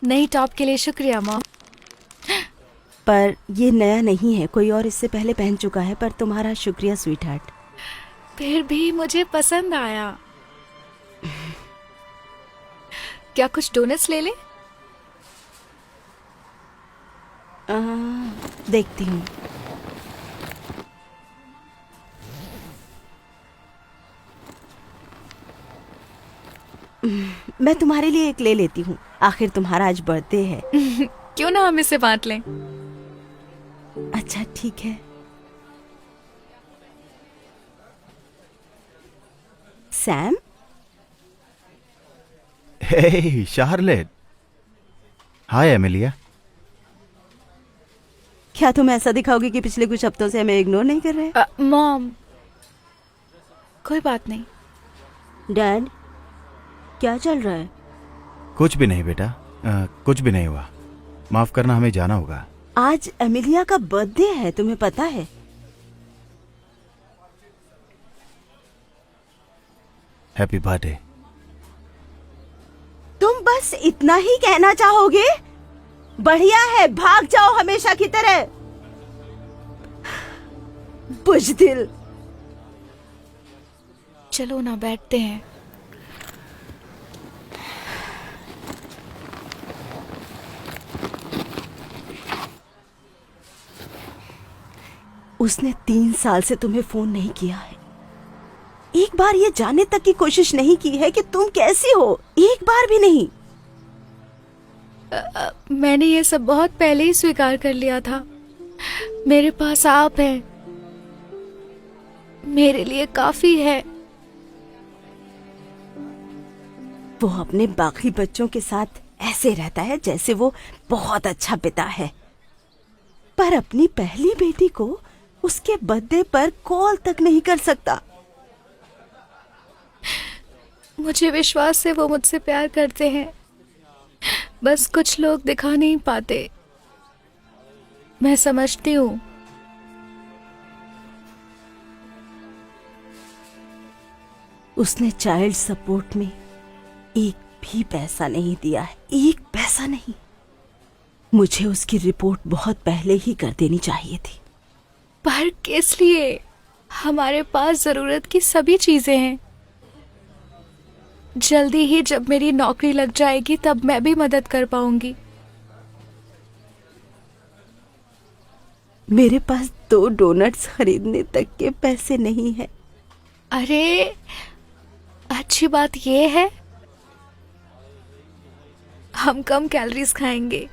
नई टॉप के लिए शुक्रिया मॉम। पर ये नया नहीं है, कोई और इससे पहले पहन चुका है, पर तुम्हारा शुक्रिया स्वीट हार्ट। फिर भी मुझे पसंद आया। क्या कुछ डोनट्स ले ले? देखती हूँ। मैं तुम्हारे लिए एक ले लेती हूँ, आखिर तुम्हारा आज बर्थडे है। क्यों ना हम इसे बांट लें? अच्छा ठीक है। सैम, हे शार्लेट। हाय एमिलिया। क्या तुम ऐसा दिखाओगे कि पिछले कुछ हफ्तों से हमें इग्नोर नहीं कर रहे? मॉम, कोई बात नहीं। डैड, क्या चल रहा है? कुछ भी नहीं बेटा, कुछ भी नहीं हुआ। माफ करना, हमें जाना होगा। आज एमिलिया का बर्थडे है, तुम्हें पता है? Happy birthday. तुम बस इतना ही कहना चाहोगे? बढ़िया है, भाग जाओ हमेशा की तरह। बुज़दिल। चलो ना, बैठते हैं। उसने 3 साल से तुम्हें फोन नहीं किया है। एक बार ये जानने तक की कोशिश नहीं की है कि तुम कैसी हो, एक बार भी नहीं। मैंने ये सब बहुत पहले ही स्वीकार कर लिया था। मेरे पास आप हैं, मेरे लिए काफी है। वो अपने बाकी बच्चों के साथ ऐसे रहता है जैसे वो बहुत अच्छा पिता है, पर अपनी पहली बेटी को उसके बर्थडे पर कॉल तक नहीं कर सकता। मुझे विश्वास है वो मुझसे प्यार करते हैं, बस कुछ लोग दिखा नहीं पाते। मैं समझती हूँ। उसने चाइल्ड सपोर्ट में एक भी पैसा नहीं दिया है, एक पैसा नहीं। मुझे उसकी रिपोर्ट बहुत पहले ही कर देनी चाहिए थी। पर किस लिए? हमारे पास जरूरत की सभी चीजें हैं। जल्दी ही जब मेरी नौकरी लग जाएगी तब मैं भी मदद कर पाऊंगी। मेरे पास 2 डोनट्स खरीदने तक के पैसे नहीं हैं। अरे, अच्छी बात ये है हम कम कैलोरीज खाएंगे।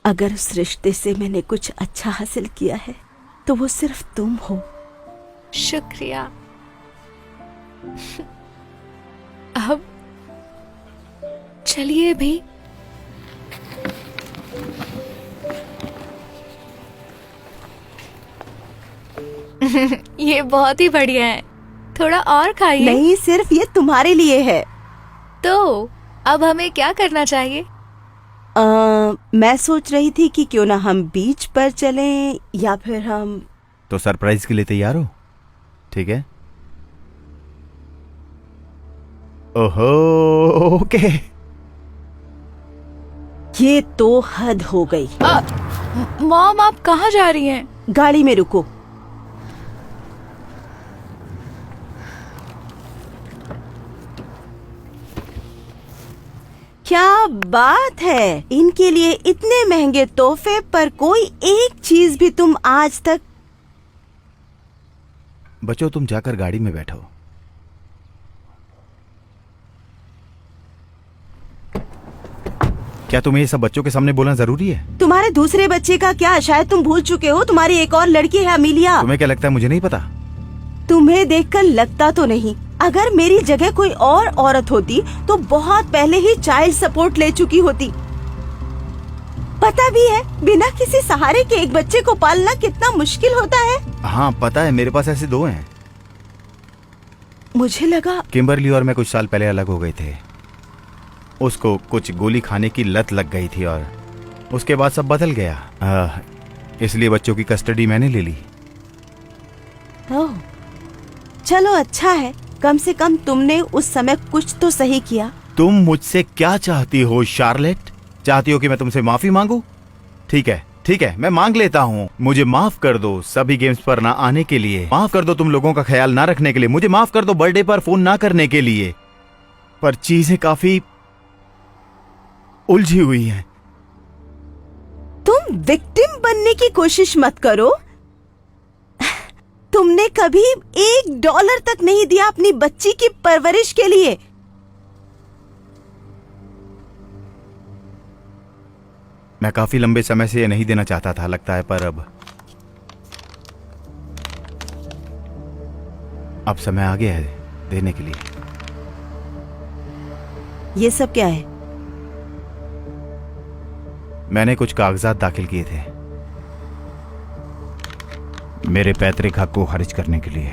अगर उस रिश्ते से मैंने कुछ अच्छा हासिल किया है तो वो सिर्फ तुम हो। शुक्रिया। अब चलिए भी। ये बहुत ही बढ़िया है, थोड़ा और खाइए। नहीं, सिर्फ ये तुम्हारे लिए है। तो अब हमें क्या करना चाहिए? मैं सोच रही थी कि क्यों ना हम बीच पर चलें, या फिर हम... तो सरप्राइज के लिए तैयार हो? ठीक है। ओहो, ओके। ये तो हद हो गई। मॉम, आप कहाँ जा रही हैं? गाड़ी में रुको। क्या बात है, इनके लिए इतने महंगे तोहफे पर कोई एक चीज भी तुम आज तक... बच्चों, तुम जाकर गाड़ी में बैठो। क्या तुम्हें ये सब बच्चों के सामने बोलना जरूरी है? तुम्हारे दूसरे बच्चे का क्या? शायद तुम भूल चुके हो, तुम्हारी एक और लड़की है अमीलिया। तुम्हें क्या लगता है मुझे नहीं पता? तुम्हें देखकर लगता तो नहीं। अगर मेरी जगह कोई और औरत होती तो बहुत पहले ही चाइल्ड सपोर्ट ले चुकी होती। पता भी है, बिना किसी सहारे के एक बच्चे को पालना कितना मुश्किल होता है। हाँ पता है, मेरे पास ऐसे 2 हैं। मुझे लगा किम्बरली और मैं कुछ साल पहले अलग हो गए थे। उसको कुछ गोली खाने की लत लग गई थी और उसके बाद सब बदल गया। इसलिए बच्चों की कस्टडी मैंने ले ली। ओह, चलो अच्छा है, कम से कम तुमने उस समय कुछ तो सही किया। तुम मुझसे क्या चाहती हो शार्लेट? चाहती हो कि मैं तुमसे माफी मांगू? ठीक है, ठीक है, मैं मांग लेता हूँ। मुझे माफ कर दो सभी गेम्स पर ना आने के लिए, माफ कर दो तुम लोगों का ख्याल ना रखने के लिए, मुझे माफ कर दो बर्थडे पर फोन ना करने के लिए। पर चीजें काफी उलझी हुई हैं। तुम विक्टिम बनने की कोशिश मत करो। तुमने कभी $1 तक नहीं दिया अपनी बच्ची की परवरिश के लिए। मैं काफी लंबे समय से ये नहीं देना चाहता था लगता है, पर अब समय आ गया है देने के लिए। ये सब क्या है? मैंने कुछ कागजात दाखिल किए थे मेरे पैतृक हक को खारिज करने के लिए।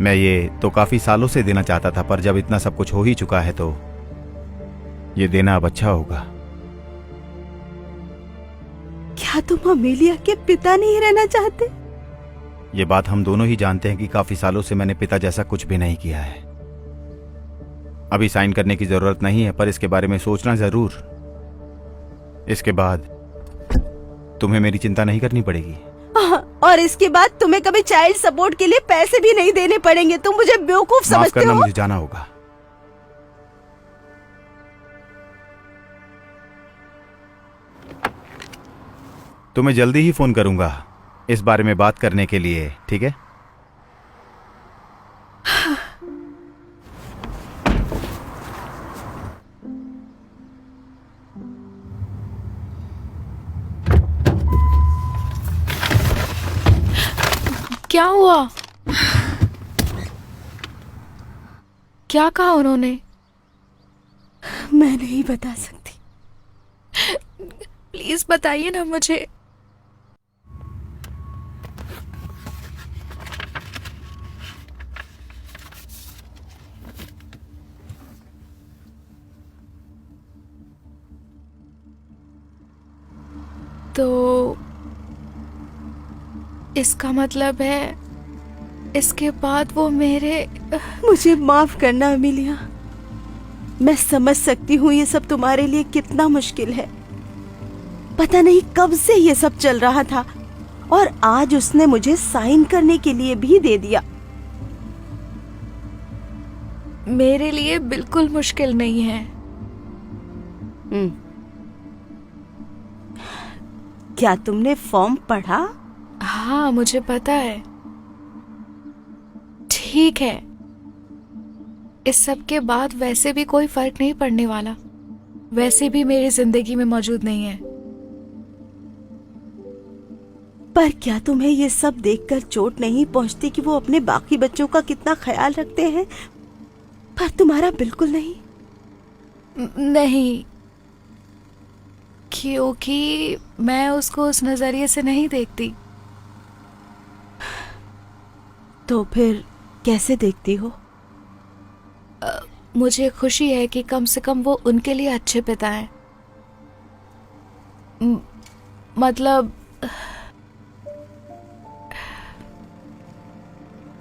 मैं ये तो काफी सालों से देना चाहता था, पर जब इतना सब कुछ हो ही चुका है तो ये देना अब अच्छा होगा। क्या तुम अमेलिया के पिता नहीं रहना चाहते? ये बात हम दोनों ही जानते हैं कि काफी सालों से मैंने पिता जैसा कुछ भी नहीं किया है। अभी साइन करने की जरूरत नहीं है, पर इसके बारे में सोचना जरूर। इसके बाद तुम्हें मेरी चिंता नहीं करनी पड़ेगी। और इसके बाद तुम्हें कभी चाइल्ड सपोर्ट के लिए पैसे भी नहीं देने पड़ेंगे। तुम मुझे बेवकूफ माफ समझते करना, हो? मुझे जाना होगा। तुम्हें जल्दी ही फोन करूंगा इस बारे में बात करने के लिए, ठीक है? क्या हुआ? क्या कहा उन्होंने? मैं नहीं बता सकती। प्लीज बताइए ना मुझे। तो इसका मतलब है इसके बाद वो मेरे मुझे माफ करना अमेलिया। मैं समझ सकती हूँ ये सब तुम्हारे लिए कितना मुश्किल है। पता नहीं कब से ये सब चल रहा था और आज उसने मुझे साइन करने के लिए भी दे दिया। मेरे लिए बिल्कुल मुश्किल नहीं है। क्या तुमने फॉर्म पढ़ा? हाँ, मुझे पता है। ठीक है, इस सब के बाद वैसे भी कोई फर्क नहीं पड़ने वाला। वैसे भी मेरी जिंदगी में मौजूद नहीं है। पर क्या तुम्हें ये सब देखकर चोट नहीं पहुंचती कि वो अपने बाकी बच्चों का कितना ख्याल रखते हैं, पर तुम्हारा बिल्कुल नहीं? नहीं, क्योंकि मैं उसको उस नजरिए से नहीं देखती। तो फिर कैसे देखती हो? मुझे खुशी है कि कम से कम वो उनके लिए अच्छे पिता हैं। मतलब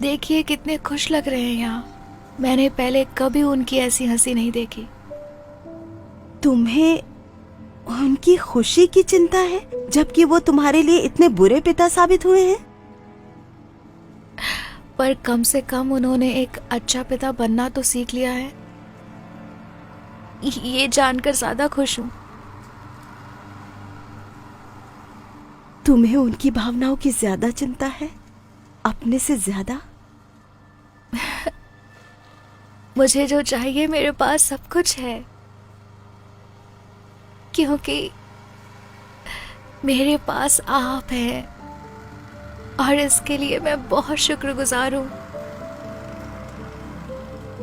देखिए कितने खुश लग रहे हैं यहाँ। मैंने पहले कभी उनकी ऐसी हंसी नहीं देखी। तुम्हें उनकी खुशी की चिंता है, जबकि वो तुम्हारे लिए इतने बुरे पिता साबित हुए हैं। पर कम से कम उन्होंने एक अच्छा पिता बनना तो सीख लिया है। ये जानकर ज्यादा खुश हूँ। तुम्हें उनकी भावनाओं की ज्यादा चिंता है, अपने से ज्यादा? मुझे जो चाहिए मेरे पास सब कुछ है, क्योंकि मेरे पास आप हैं और इसके लिए मैं बहुत शुक्रगुजार हूँ।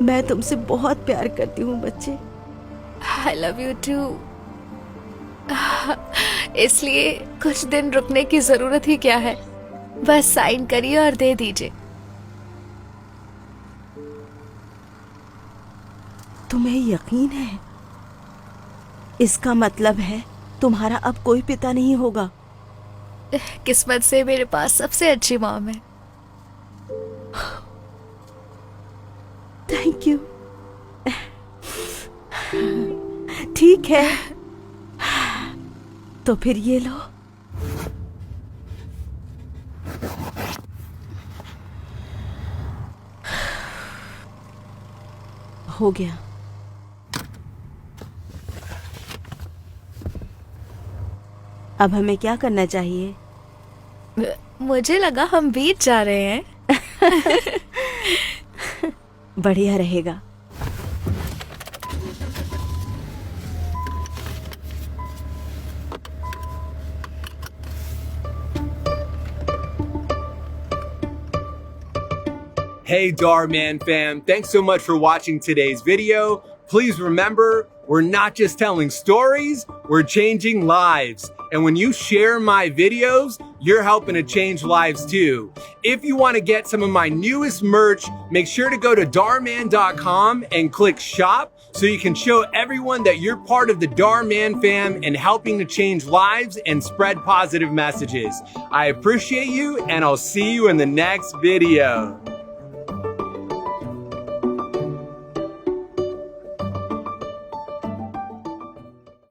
मैं तुमसे बहुत प्यार करती हूँ बच्चे। I love you too। इसलिए कुछ दिन रुकने की जरूरत ही क्या है, बस साइन करिए और दे दीजिए। तुम्हें यकीन है? इसका मतलब है तुम्हारा अब कोई पिता नहीं होगा। किस्मत से मेरे पास सबसे अच्छी मॉम है। Thank you. ठीक है, तो फिर ये लो। हो गया। अब हमें क्या करना चाहिए? मुझे लगा हम बीच जा रहे हैं। बढ़िया रहेगा। Hey Darman fam, thanks so much for watching today's video. Please remember, we're not just telling stories, we're changing lives. And when you share my videos, you're helping to change lives too. If you want to get some of my newest merch, make sure to go to Darman.com and click shop so you can show everyone that you're part of the Darman fam and helping to change lives and spread positive messages. I appreciate you and I'll see you in the next video.